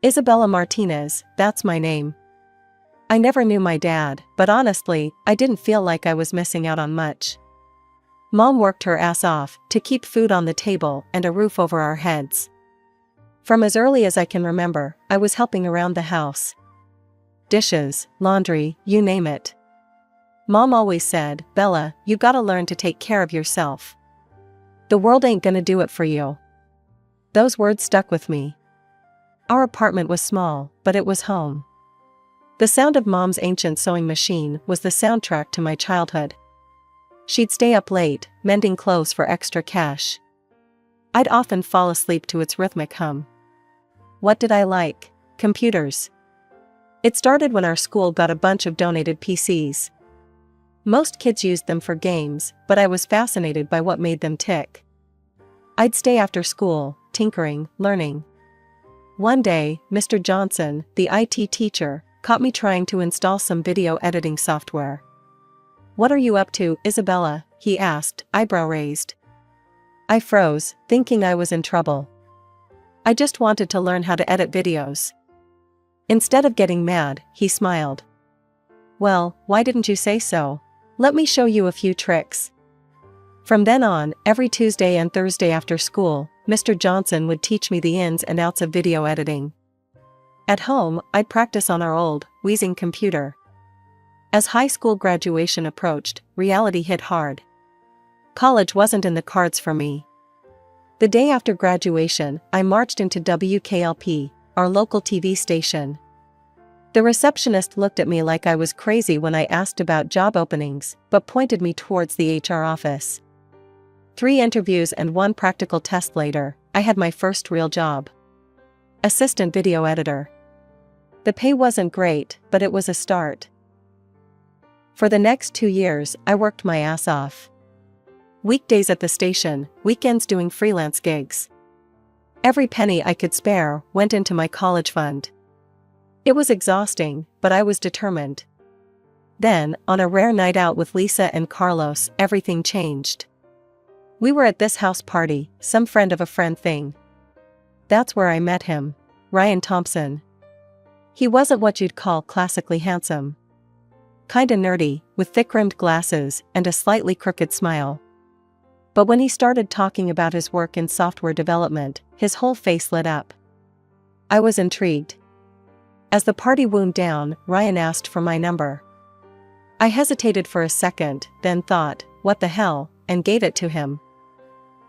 Isabella Martinez, that's my name. I never knew my dad, but honestly, I didn't feel like I was missing out on much. Mom worked her ass off to keep food on the table and a roof over our heads. From as early as I can remember, I was helping around the house. Dishes, laundry, you name it. Mom always said, "Bella, you gotta learn to take care of yourself. The world ain't gonna do it for you." Those words stuck with me. Our apartment was small, but it was home. The sound of Mom's ancient sewing machine was the soundtrack to my childhood. She'd stay up late, mending clothes for extra cash. I'd often fall asleep to its rhythmic hum. What did I like? Computers. It started when our school got a bunch of donated PCs. Most kids used them for games, but I was fascinated by what made them tick. I'd stay after school, tinkering, learning. One day, Mr. Johnson, the IT teacher, caught me trying to install some video editing software. "What are you up to, Isabella?" he asked, eyebrow raised. I froze, thinking I was in trouble. I just wanted to learn how to edit videos. Instead of getting mad, he smiled. "Well, why didn't you say so? Let me show you a few tricks." From then on, every Tuesday and Thursday after school, Mr. Johnson would teach me the ins and outs of video editing. At home, I'd practice on our old, wheezing computer. As high school graduation approached, reality hit hard. College wasn't in the cards for me. The day after graduation, I marched into WKLP, our local TV station. The receptionist looked at me like I was crazy when I asked about job openings, but pointed me towards the HR office. 3 interviews and 1 practical test later, I had my first real job. Assistant video editor. The pay wasn't great, but it was a start. For the next 2 years, I worked my ass off. Weekdays at the station, weekends doing freelance gigs. Every penny I could spare went into my college fund. It was exhausting, but I was determined. Then, on a rare night out with Lisa and Carlos, everything changed. We were at this house party, some friend of a friend thing. That's where I met him, Ryan Thompson. He wasn't what you'd call classically handsome. Kinda nerdy, with thick-rimmed glasses and a slightly crooked smile. But when he started talking about his work in software development, his whole face lit up. I was intrigued. As the party wound down, Ryan asked for my number. I hesitated for a second, then thought, what the hell, and gave it to him.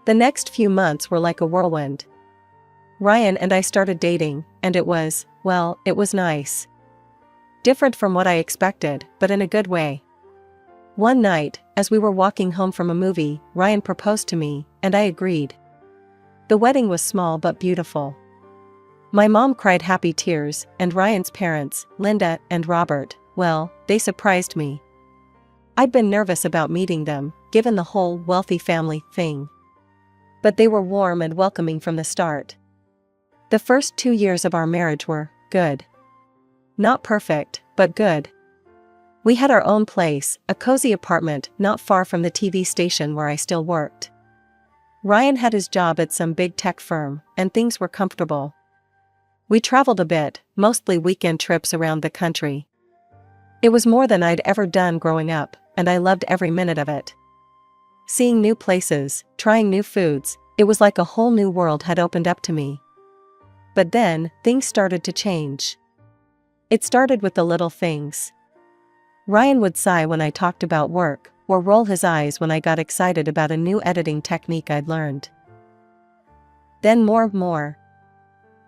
The next few months were like a whirlwind. Ryan and I started dating, and it was nice. Different from what I expected, but in a good way. One night, as we were walking home from a movie, Ryan proposed to me, and I agreed. The wedding was small but beautiful. My mom cried happy tears, and Ryan's parents, Linda and Robert, well, they surprised me. I'd been nervous about meeting them, given the whole wealthy family thing. But they were warm and welcoming from the start. The first 2 years of our marriage were good. Not perfect, but good. We had our own place, a cozy apartment not far from the TV station where I still worked. Ryan had his job at some big tech firm, and things were comfortable. We traveled a bit, mostly weekend trips around the country. It was more than I'd ever done growing up, and I loved every minute of it. Seeing new places, trying new foods, it was like a whole new world had opened up to me. But then, things started to change. It started with the little things. Ryan would sigh when I talked about work, or roll his eyes when I got excited about a new editing technique I'd learned. Then more.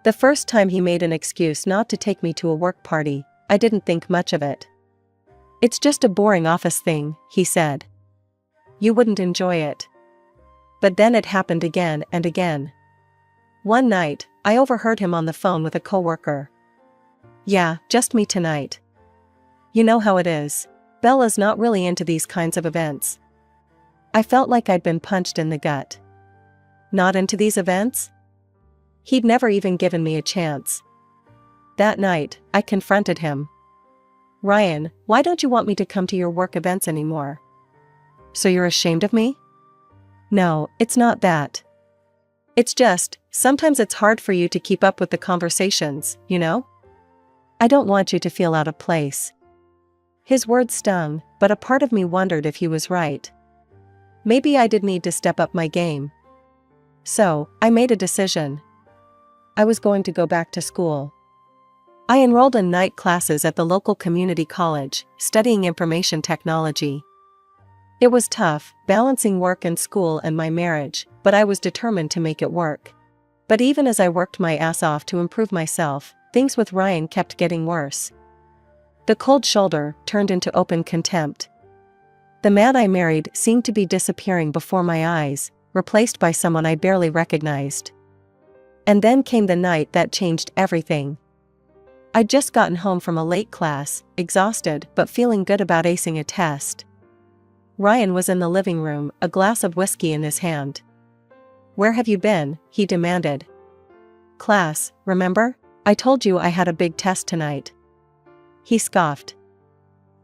The first time he made an excuse not to take me to a work party, I didn't think much of it. "It's just a boring office thing," he said. "You wouldn't enjoy it." But then it happened again and again. One night, I overheard him on the phone with a coworker. "Yeah, just me tonight. You know how it is. Bella's not really into these kinds of events." I felt like I'd been punched in the gut. Not into these events? He'd never even given me a chance. That night, I confronted him. "Ryan, why don't you want me to come to your work events anymore? So you're ashamed of me?" "No, it's not that. It's just, sometimes it's hard for you to keep up with the conversations, you know? I don't want you to feel out of place. His words stung, but a part of me wondered if he was right. Maybe I did need to step up my game. So, I made a decision. I was going to go back to school. I enrolled in night classes at the local community college, studying information technology. It was tough, balancing work and school and my marriage, but I was determined to make it work. But even as I worked my ass off to improve myself, things with Ryan kept getting worse. The cold shoulder turned into open contempt. The man I married seemed to be disappearing before my eyes, replaced by someone I barely recognized. And then came the night that changed everything. I'd just gotten home from a late class, exhausted but feeling good about acing a test. Ryan was in the living room, a glass of whiskey in his hand. "Where have you been?" he demanded. "Class, remember? I told you I had a big test tonight." He scoffed.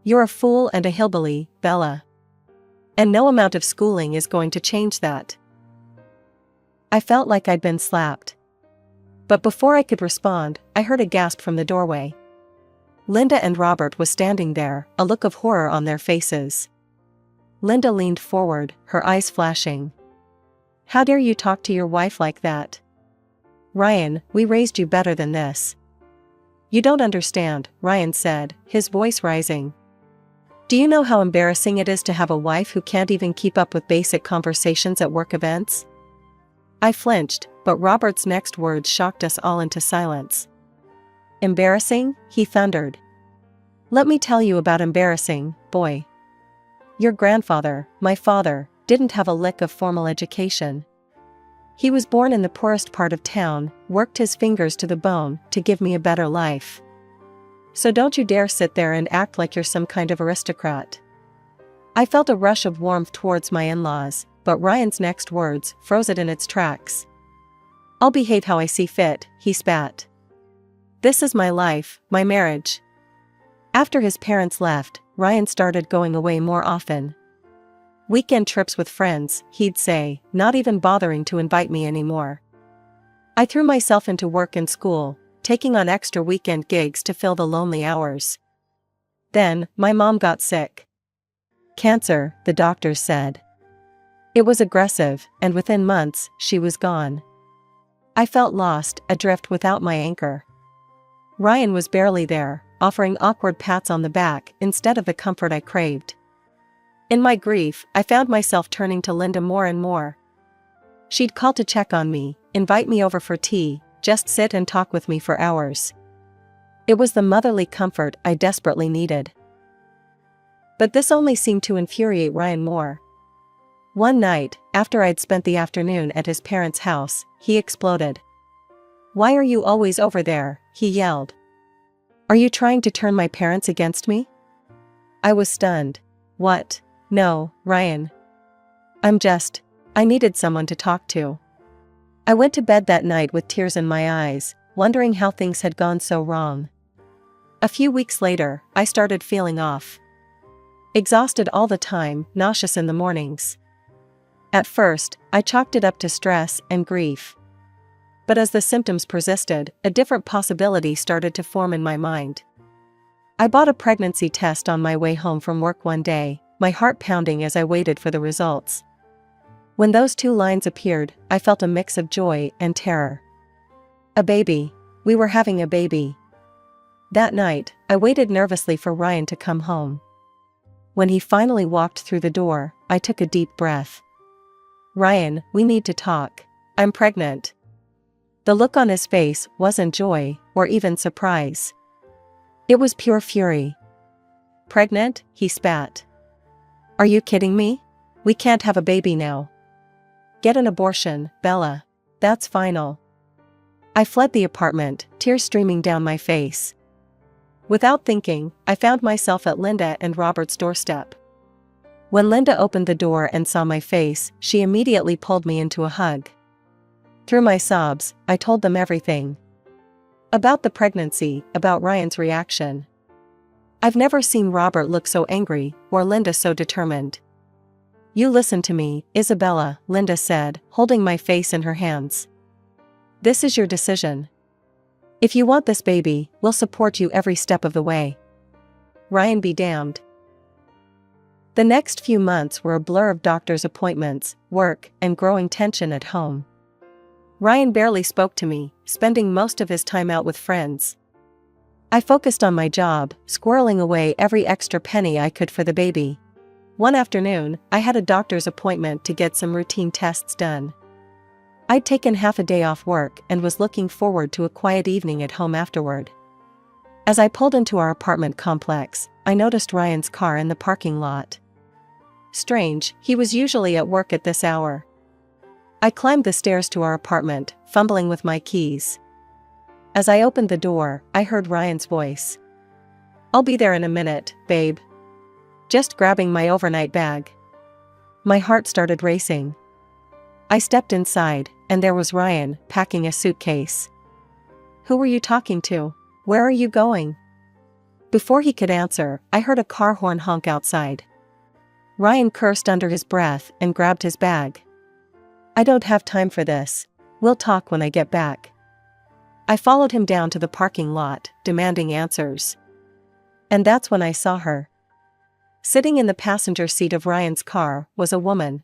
"You're a fool and a hillbilly, Bella. And no amount of schooling is going to change that." I felt like I'd been slapped. But before I could respond, I heard a gasp from the doorway. Linda and Robert was standing there, a look of horror on their faces. Linda leaned forward, her eyes flashing. "How dare you talk to your wife like that? Ryan, we raised you better than this." "You don't understand," Ryan said, his voice rising. "Do you know how embarrassing it is to have a wife who can't even keep up with basic conversations at work events?" I flinched, but Robert's next words shocked us all into silence. "Embarrassing?" he thundered. "Let me tell you about embarrassing, boy. Your grandfather, my father, didn't have a lick of formal education. He was born in the poorest part of town, worked his fingers to the bone to give me a better life. So don't you dare sit there and act like you're some kind of aristocrat." I felt a rush of warmth towards my in-laws, but Ryan's next words froze it in its tracks. "I'll behave how I see fit," he spat. "This is my life, my marriage." After his parents left, Ryan started going away more often. "Weekend trips with friends," he'd say, not even bothering to invite me anymore. I threw myself into work and school, taking on extra weekend gigs to fill the lonely hours. Then, my mom got sick. Cancer, the doctors said. It was aggressive, and within months, she was gone. I felt lost, adrift without my anchor. Ryan was barely there, offering awkward pats on the back instead of the comfort I craved. In my grief, I found myself turning to Linda more and more. She'd call to check on me, invite me over for tea, just sit and talk with me for hours. It was the motherly comfort I desperately needed. But this only seemed to infuriate Ryan more. One night, after I'd spent the afternoon at his parents' house, he exploded. "Why are you always over there?" he yelled. "Are you trying to turn my parents against me?" I was stunned. "What? No, Ryan. I needed someone to talk to." I went to bed that night with tears in my eyes, wondering how things had gone so wrong. A few weeks later, I started feeling off. Exhausted all the time, nauseous in the mornings. At first, I chalked it up to stress and grief. But as the symptoms persisted, a different possibility started to form in my mind. I bought a pregnancy test on my way home from work one day, my heart pounding as I waited for the results. When those two lines appeared, I felt a mix of joy and terror. A baby. We were having a baby. That night, I waited nervously for Ryan to come home. When he finally walked through the door, I took a deep breath. "Ryan, we need to talk. I'm pregnant." The look on his face wasn't joy, or even surprise. It was pure fury. "Pregnant?" he spat. "Are you kidding me? We can't have a baby now. Get an abortion, Bella. That's final." I fled the apartment, tears streaming down my face. Without thinking, I found myself at Linda and Robert's doorstep. When Linda opened the door and saw my face, she immediately pulled me into a hug. Through my sobs, I told them everything. About the pregnancy, about Ryan's reaction. I've never seen Robert look so angry, or Linda so determined. You listen to me, Isabella, Linda said, holding my face in her hands. This is your decision. If you want this baby, we'll support you every step of the way. Ryan be damned. The next few months were a blur of doctor's appointments, work, and growing tension at home. Ryan barely spoke to me, spending most of his time out with friends. I focused on my job, squirreling away every extra penny I could for the baby. One afternoon, I had a doctor's appointment to get some routine tests done. I'd taken half a day off work and was looking forward to a quiet evening at home afterward. As I pulled into our apartment complex, I noticed Ryan's car in the parking lot. Strange, he was usually at work at this hour. I climbed the stairs to our apartment, fumbling with my keys. As I opened the door, I heard Ryan's voice. I'll be there in a minute, babe. Just grabbing my overnight bag. My heart started racing. I stepped inside, and there was Ryan, packing a suitcase. Who were you talking to? Where are you going? Before he could answer, I heard a car horn honk outside. Ryan cursed under his breath and grabbed his bag. I don't have time for this. We'll talk when I get back. I followed him down to the parking lot, demanding answers. And that's when I saw her. Sitting in the passenger seat of Ryan's car was a woman.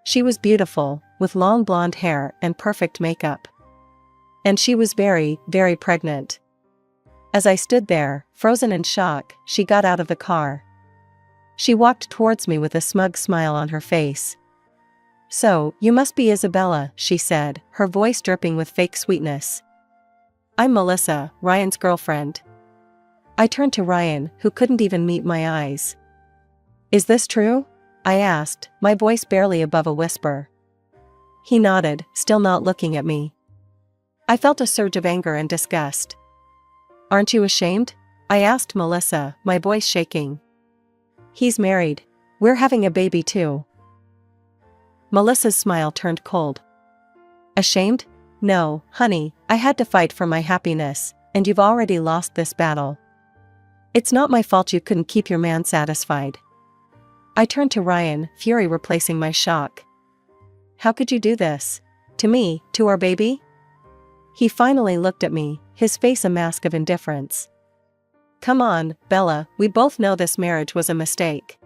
She was beautiful, with long blonde hair and perfect makeup. And she was very, very pregnant. As I stood there, frozen in shock, she got out of the car. She walked towards me with a smug smile on her face. So, you must be Isabella, she said, her voice dripping with fake sweetness. I'm Melissa, Ryan's girlfriend. I turned to Ryan, who couldn't even meet my eyes. Is this true? I asked, my voice barely above a whisper. He nodded, still not looking at me. I felt a surge of anger and disgust. Aren't you ashamed? I asked Melissa, my voice shaking. He's married. We're having a baby too. Melissa's smile turned cold. Ashamed? No, honey, I had to fight for my happiness, and you've already lost this battle. It's not my fault you couldn't keep your man satisfied. I turned to Ryan, fury replacing my shock. How could you do this? To me, to our baby? He finally looked at me, his face a mask of indifference. Come on, Bella, we both know this marriage was a mistake.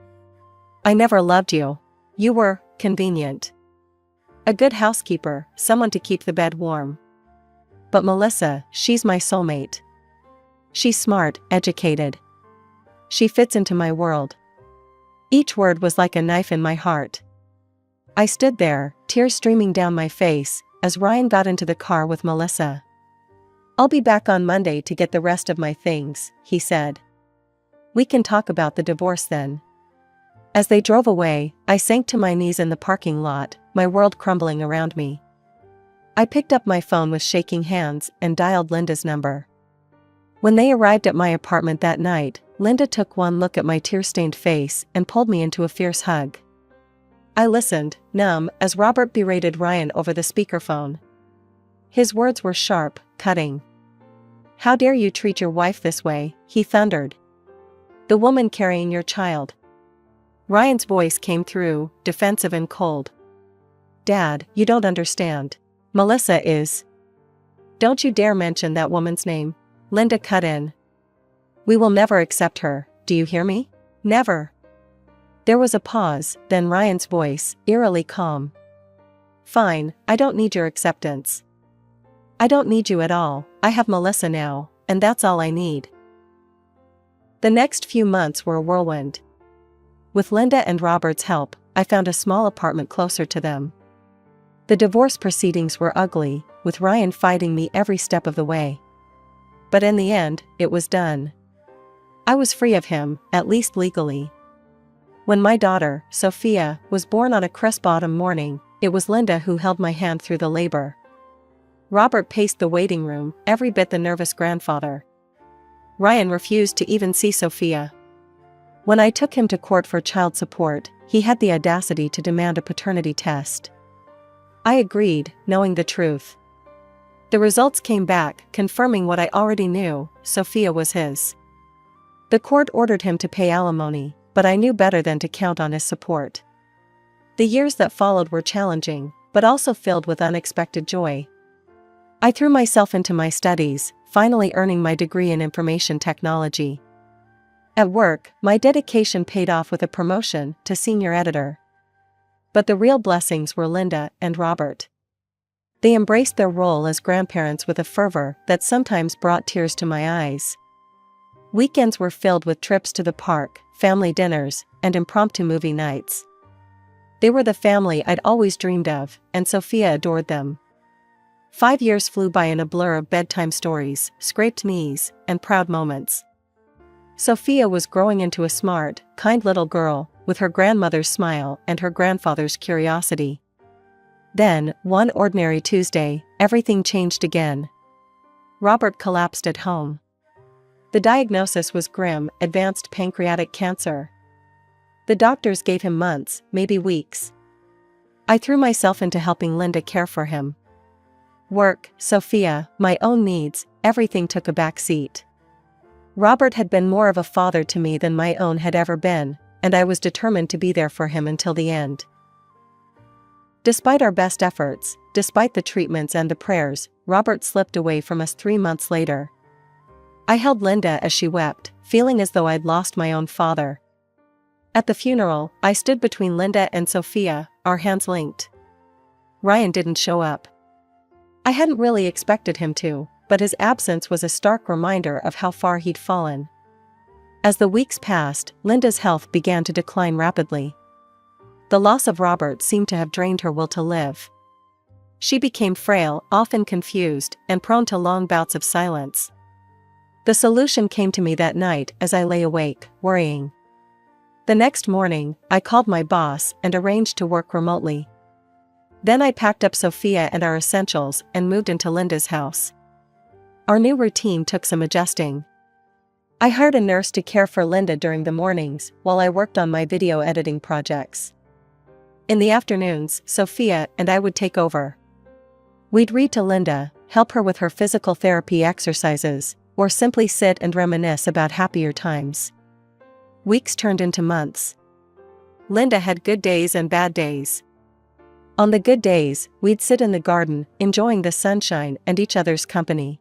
I never loved you. You were convenient. A good housekeeper, someone to keep the bed warm. But Melissa, she's my soulmate. She's smart, educated. She fits into my world. Each word was like a knife in my heart. I stood there, tears streaming down my face, as Ryan got into the car with Melissa. I'll be back on Monday to get the rest of my things, he said. We can talk about the divorce then. As they drove away, I sank to my knees in the parking lot, my world crumbling around me. I picked up my phone with shaking hands and dialed Linda's number. When they arrived at my apartment that night, Linda took one look at my tear-stained face and pulled me into a fierce hug. I listened, numb, as Robert berated Ryan over the speakerphone. His words were sharp, cutting. How dare you treat your wife this way, he thundered. The woman carrying your child. Ryan's voice came through, defensive and cold. Dad, you don't understand. Melissa is. Don't you dare mention that woman's name. Linda cut in. We will never accept her, do you hear me? Never. There was a pause, then Ryan's voice, eerily calm. Fine, I don't need your acceptance. I don't need you at all, I have Melissa now, and that's all I need. The next few months were a whirlwind. With Linda and Robert's help, I found a small apartment closer to them. The divorce proceedings were ugly, with Ryan fighting me every step of the way. But in the end, it was done. I was free of him, at least legally. When my daughter, Sophia, was born on a crisp autumn morning, it was Linda who held my hand through the labor. Robert paced the waiting room, every bit the nervous grandfather. Ryan refused to even see Sophia. When I took him to court for child support, he had the audacity to demand a paternity test. I agreed, knowing the truth. The results came back, confirming what I already knew, Sophia was his. The court ordered him to pay alimony, but I knew better than to count on his support. The years that followed were challenging, but also filled with unexpected joy. I threw myself into my studies, finally earning my degree in information technology. At work, my dedication paid off with a promotion to senior editor. But the real blessings were Linda and Robert. They embraced their role as grandparents with a fervor that sometimes brought tears to my eyes. Weekends were filled with trips to the park, family dinners, and impromptu movie nights. They were the family I'd always dreamed of, and Sophia adored them. 5 years flew by in a blur of bedtime stories, scraped knees, and proud moments. Sophia was growing into a smart, kind little girl, with her grandmother's smile and her grandfather's curiosity. Then, one ordinary Tuesday, everything changed again. Robert collapsed at home. The diagnosis was grim: advanced pancreatic cancer. The doctors gave him months, maybe weeks. I threw myself into helping Linda care for him. Work, Sophia, my own needs, everything took a back seat. Robert had been more of a father to me than my own had ever been, and I was determined to be there for him until the end. Despite our best efforts, despite the treatments and the prayers, Robert slipped away from us 3 months later. I held Linda as she wept, feeling as though I'd lost my own father. At the funeral, I stood between Linda and Sophia, our hands linked. Ryan didn't show up. I hadn't really expected him to, but his absence was a stark reminder of how far he'd fallen. As the weeks passed, Linda's health began to decline rapidly. The loss of Robert seemed to have drained her will to live. She became frail, often confused, and prone to long bouts of silence. The solution came to me that night as I lay awake, worrying. The next morning, I called my boss and arranged to work remotely. Then I packed up Sophia and our essentials and moved into Linda's house. Our new routine took some adjusting. I hired a nurse to care for Linda during the mornings while I worked on my video editing projects. In the afternoons, Sophia and I would take over. We'd read to Linda, help her with her physical therapy exercises, or simply sit and reminisce about happier times. Weeks turned into months. Linda had good days and bad days. On the good days, we'd sit in the garden, enjoying the sunshine and each other's company.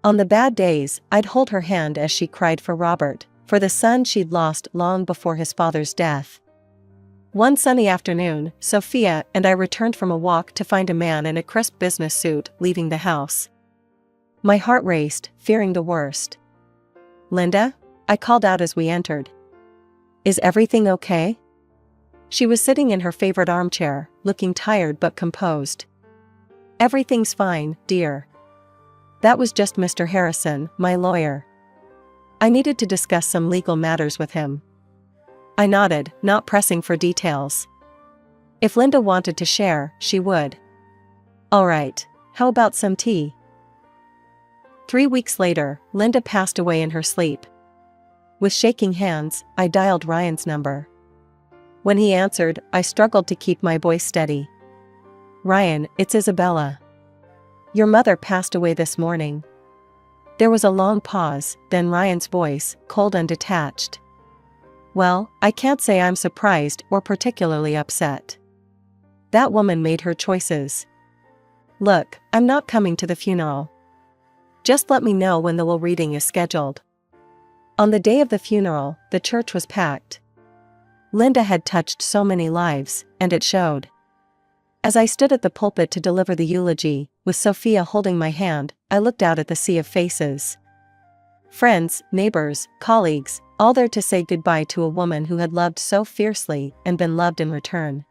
On the bad days, I'd hold her hand as she cried for Robert, for the son she'd lost long before his father's death. One sunny afternoon, Sophia and I returned from a walk to find a man in a crisp business suit leaving the house. My heart raced, fearing the worst. "Linda?" I called out as we entered. "Is everything okay?" She was sitting in her favorite armchair, looking tired but composed. "Everything's fine, dear. That was just Mr. Harrison, my lawyer. I needed to discuss some legal matters with him." I nodded, not pressing for details. If Linda wanted to share, she would. "All right, how about some tea?" 3 weeks later, Linda passed away in her sleep. With shaking hands, I dialed Ryan's number. When he answered, I struggled to keep my voice steady. "Ryan, it's Isabella. Your mother passed away this morning." There was a long pause, then Ryan's voice, cold and detached. "Well, I can't say I'm surprised or particularly upset. That woman made her choices. Look, I'm not coming to the funeral. Just let me know when the will reading is scheduled." On the day of the funeral, the church was packed. Linda had touched so many lives, and it showed. As I stood at the pulpit to deliver the eulogy, with Sophia holding my hand, I looked out at the sea of faces. Friends, neighbors, colleagues, all there to say goodbye to a woman who had loved so fiercely and been loved in return.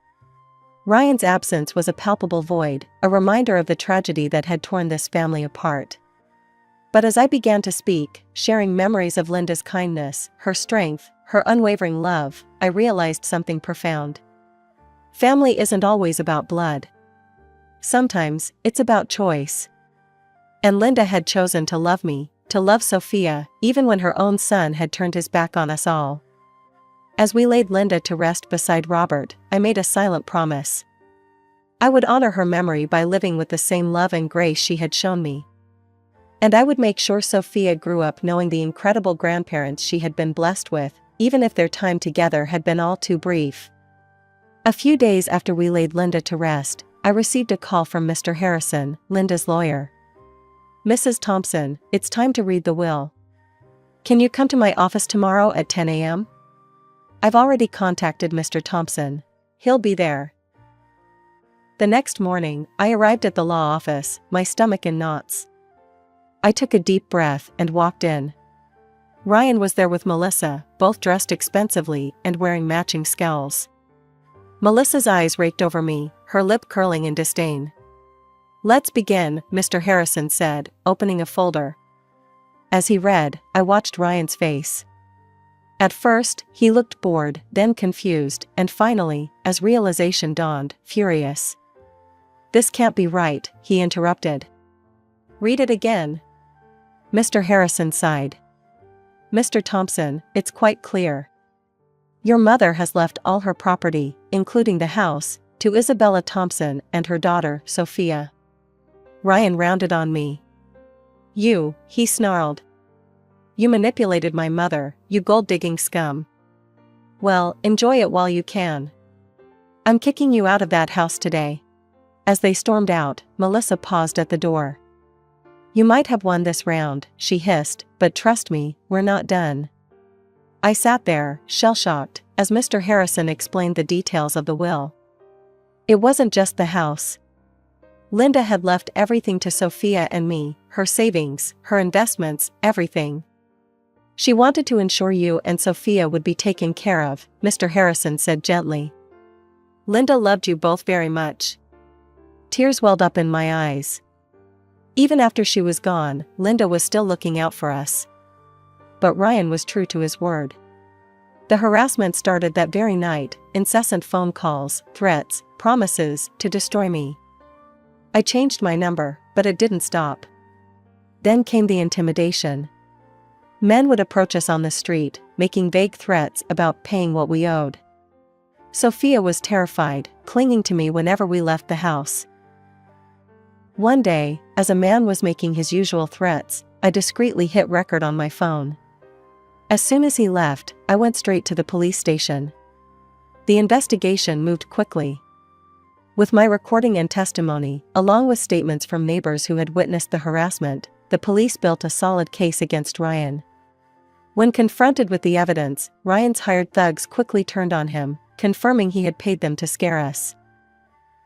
Ryan's absence was a palpable void, a reminder of the tragedy that had torn this family apart. But as I began to speak, sharing memories of Linda's kindness, her strength, her unwavering love, I realized something profound. Family isn't always about blood. Sometimes, it's about choice. And Linda had chosen to love me, to love Sophia, even when her own son had turned his back on us all. As we laid Linda to rest beside Robert, I made a silent promise. I would honor her memory by living with the same love and grace she had shown me. And I would make sure Sophia grew up knowing the incredible grandparents she had been blessed with, even if their time together had been all too brief. A few days after we laid Linda to rest, I received a call from Mr. Harrison, Linda's lawyer. "Mrs. Thompson, it's time to read the will. Can you come to my office tomorrow at 10 a.m.? I've already contacted Mr. Thompson. He'll be there." The next morning, I arrived at the law office, my stomach in knots. I took a deep breath and walked in. Ryan was there with Melissa, both dressed expensively and wearing matching scowls. Melissa's eyes raked over me, her lip curling in disdain. "Let's begin," Mr. Harrison said, opening a folder. As he read, I watched Ryan's face. At first, he looked bored, then confused, and finally, as realization dawned, furious. "This can't be right," he interrupted. "Read it again." Mr. Harrison sighed. "Mr. Thompson, it's quite clear. Your mother has left all her property, including the house, to Isabella Thompson and her daughter, Sophia." Ryan rounded on me. "You," he snarled. "You manipulated my mother, you gold-digging scum. Well, enjoy it while you can. I'm kicking you out of that house today." As they stormed out, Melissa paused at the door. "You might have won this round," she hissed, "but trust me, we're not done." I sat there, shell-shocked, as Mr. Harrison explained the details of the will. It wasn't just the house. Linda had left everything to Sophia and me, her savings, her investments, everything. "She wanted to ensure you and Sophia would be taken care of," Mr. Harrison said gently. "Linda loved you both very much." Tears welled up in my eyes. Even after she was gone, Linda was still looking out for us. But Ryan was true to his word. The harassment started that very night, incessant phone calls, threats, promises to destroy me. I changed my number, but it didn't stop. Then came the intimidation. Men would approach us on the street, making vague threats about paying what we owed. Sophia was terrified, clinging to me whenever we left the house. One day, as a man was making his usual threats, I discreetly hit record on my phone. As soon as he left, I went straight to the police station. The investigation moved quickly. With my recording and testimony, along with statements from neighbors who had witnessed the harassment, the police built a solid case against Ryan. When confronted with the evidence, Ryan's hired thugs quickly turned on him, confirming he had paid them to scare us.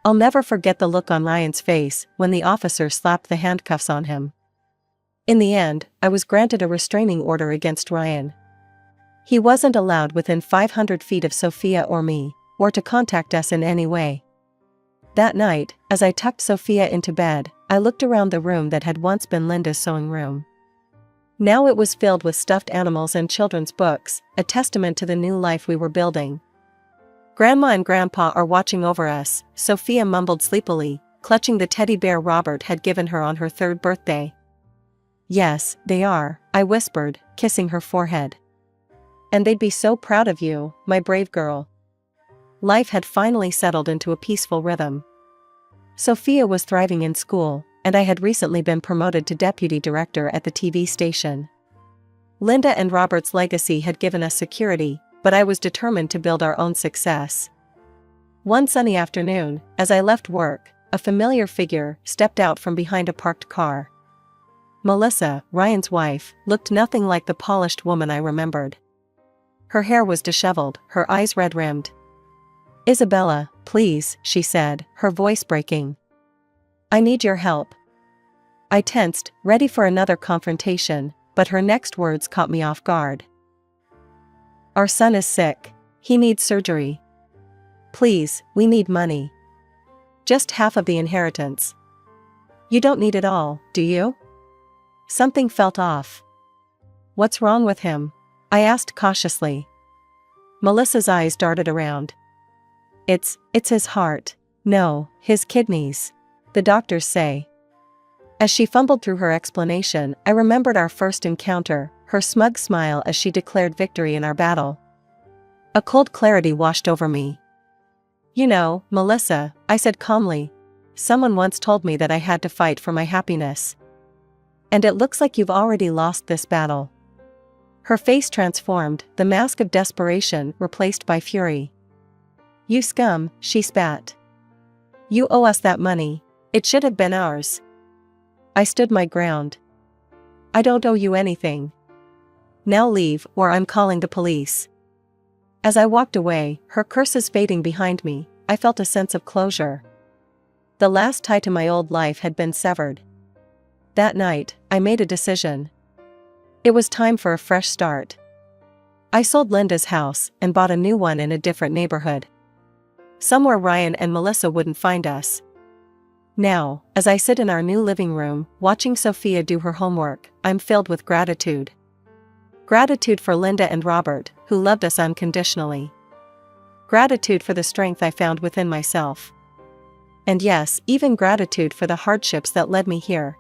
I'll never forget the look on Ryan's face when the officer slapped the handcuffs on him. In the end, I was granted a restraining order against Ryan. He wasn't allowed within 500 feet of Sophia or me, or to contact us in any way. That night, as I tucked Sophia into bed, I looked around the room that had once been Linda's sewing room. Now it was filled with stuffed animals and children's books, a testament to the new life we were building. "Grandma and Grandpa are watching over us," Sophia mumbled sleepily, clutching the teddy bear Robert had given her on her 3rd birthday. "Yes, they are," I whispered, kissing her forehead. "And they'd be so proud of you, my brave girl." Life had finally settled into a peaceful rhythm. Sophia was thriving in school, and I had recently been promoted to deputy director at the TV station. Linda and Robert's legacy had given us security, but I was determined to build our own success. One sunny afternoon, as I left work, a familiar figure stepped out from behind a parked car. Melissa, Ryan's wife, looked nothing like the polished woman I remembered. Her hair was disheveled, her eyes red-rimmed. "Isabella, please," she said, her voice breaking. "I need your help." I tensed, ready for another confrontation, but her next words caught me off guard. "Our son is sick. He needs surgery. Please, we need money. Just half of the inheritance." "You don't need it all, do you?" Something felt off. "What's wrong with him?" I asked cautiously. Melissa's eyes darted around. It's his heart. No, his kidneys. The doctors say." As she fumbled through her explanation, I remembered our first encounter, her smug smile as she declared victory in our battle. A cold clarity washed over me. "You know, Melissa," I said calmly, "someone once told me that I had to fight for my happiness. And it looks like you've already lost this battle." Her face transformed, the mask of desperation replaced by fury. You scum, she spat. You owe us that money. It should have been ours. I stood my ground. I don't owe you anything. Now leave, or I'm calling the police. As I walked away, her curses fading behind me, I felt a sense of closure. The last tie to my old life had been severed. That night, I made a decision. It was time for a fresh start. I sold Linda's house and bought a new one in a different neighborhood. Somewhere Ryan and Melissa wouldn't find us. Now, as I sit in our new living room, watching Sophia do her homework, I'm filled with gratitude. Gratitude for Linda and Robert, who loved us unconditionally. Gratitude for the strength I found within myself. And yes, even gratitude for the hardships that led me here,